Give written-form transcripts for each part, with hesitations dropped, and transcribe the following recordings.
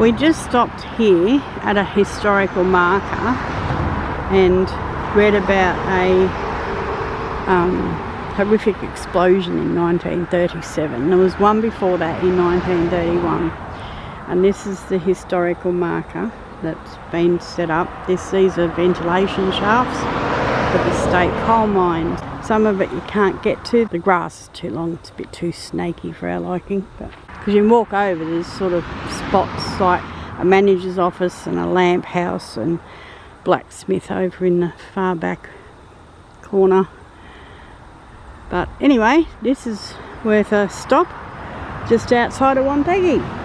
We just stopped here at a historical marker and read about a horrific explosion in 1937. There was one before that in 1931, and this is the historical marker that's been set up. These are ventilation shafts for the state coal mines. Some of it you can't get to. The grass is too long, it's a bit too snaky for our liking, but because you can walk over, there's sort of spots like a manager's office and a lamp house and blacksmith over in the far back corner. But anyway, this is worth a stop just outside of Wonthaggi.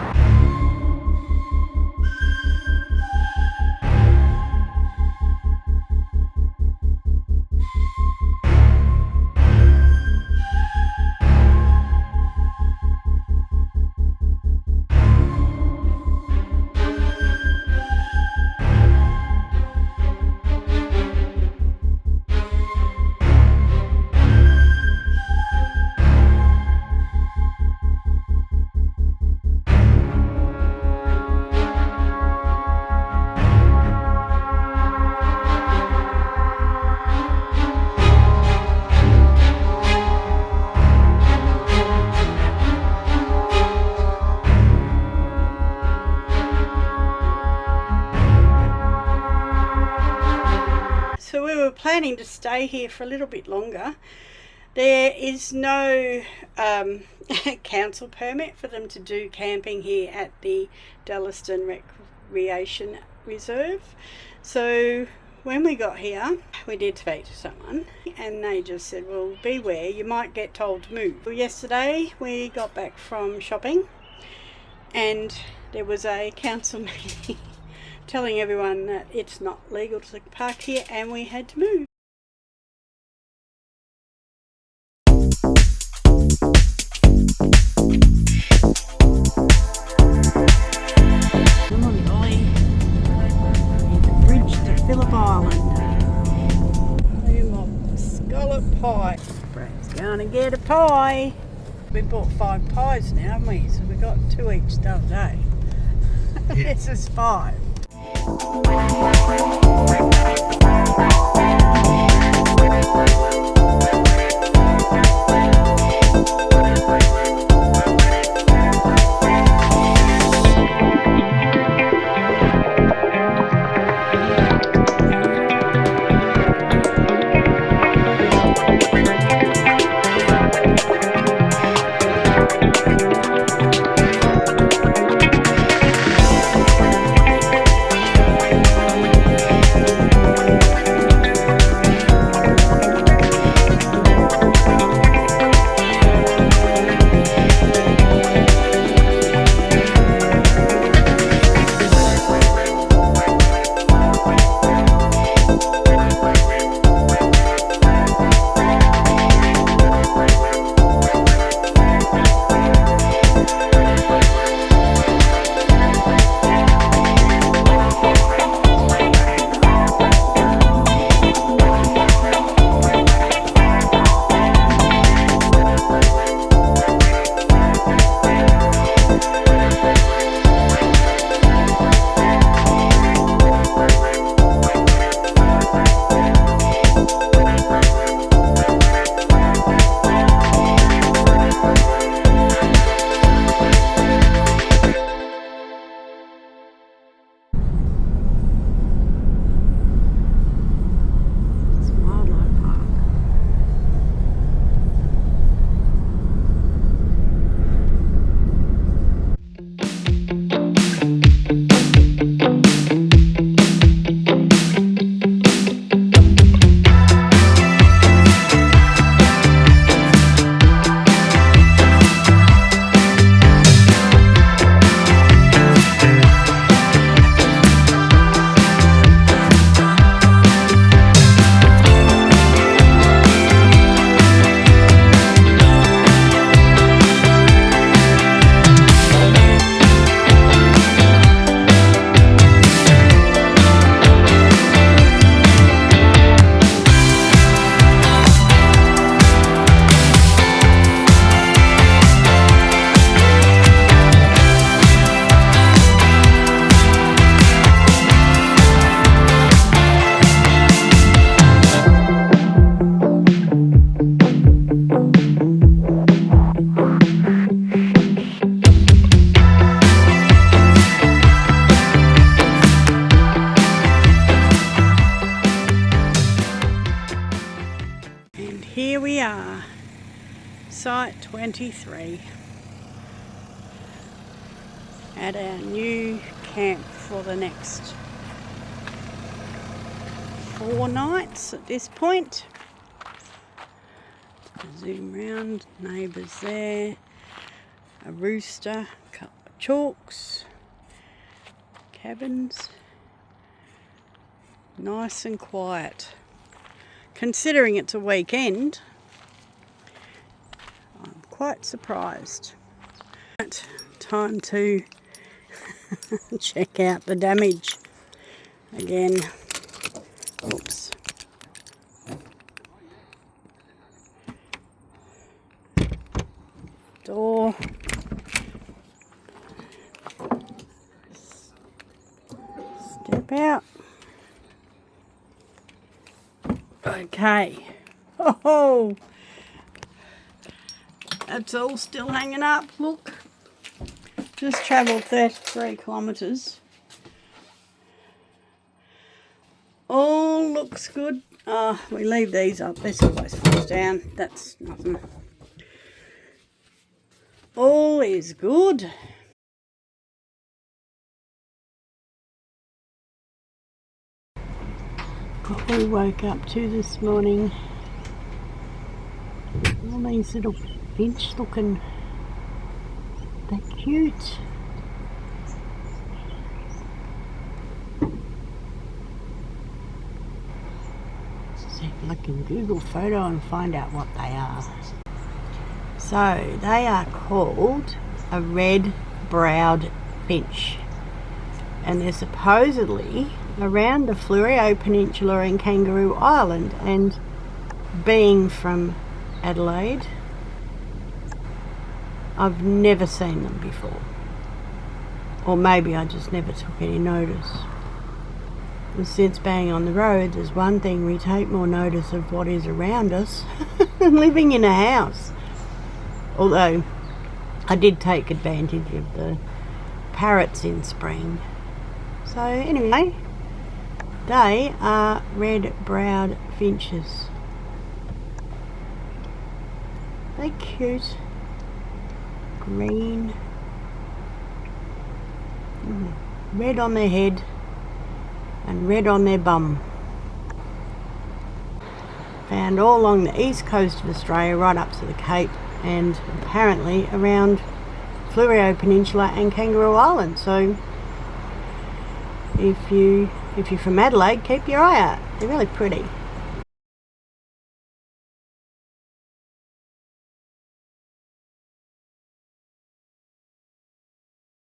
So we were planning to stay here for a little bit longer. There is no council permit for them to do camping here at the Dalyston Recreation Reserve. So when we got here, we did speak to someone and they just said, well, beware, you might get told to move. Well, yesterday we got back from shopping and there was a council meeting telling everyone that it's not legal to park here and we had to move. Come on, Dolly. The bridge to Phillip Island. I love scallop pie. Brad's going to get a pie. We bought 5 pies now, haven't we? So we got 2 each the other day. Yeah. This is 5. Campsite 23 at our new camp for the next 4 nights at this point. Zoom round, neighbours there, a rooster, a couple of chalks, cabins, nice and quiet. Considering it's a weekend, I'm quite surprised. Time to check out the damage again. Oops. Door. Step out. Okay. Oh, that's all still hanging up. Look, just travelled 33 kilometres. All looks good. We leave these up. This always falls down. That's nothing. All is good. What we woke up to this morning, all these little finch looking, they're cute. See if I can Google photo and find out what they are. So they are called a red-browed finch, and they're supposedly around the Fleurieu Peninsula and Kangaroo Island, and being from Adelaide, I've never seen them before, or maybe I just never took any notice. And since being on the road, there's one thing, we take more notice of what is around us than living in a house. Although I did take advantage of the parrots in spring. So anyway, they are red-browed finches. They're cute. Green. Red on their head and red on their bum. Found all along the east coast of Australia, right up to the Cape, and apparently around Fleurieu Peninsula and Kangaroo Island. So if you're from Adelaide, keep your eye out. They're really pretty.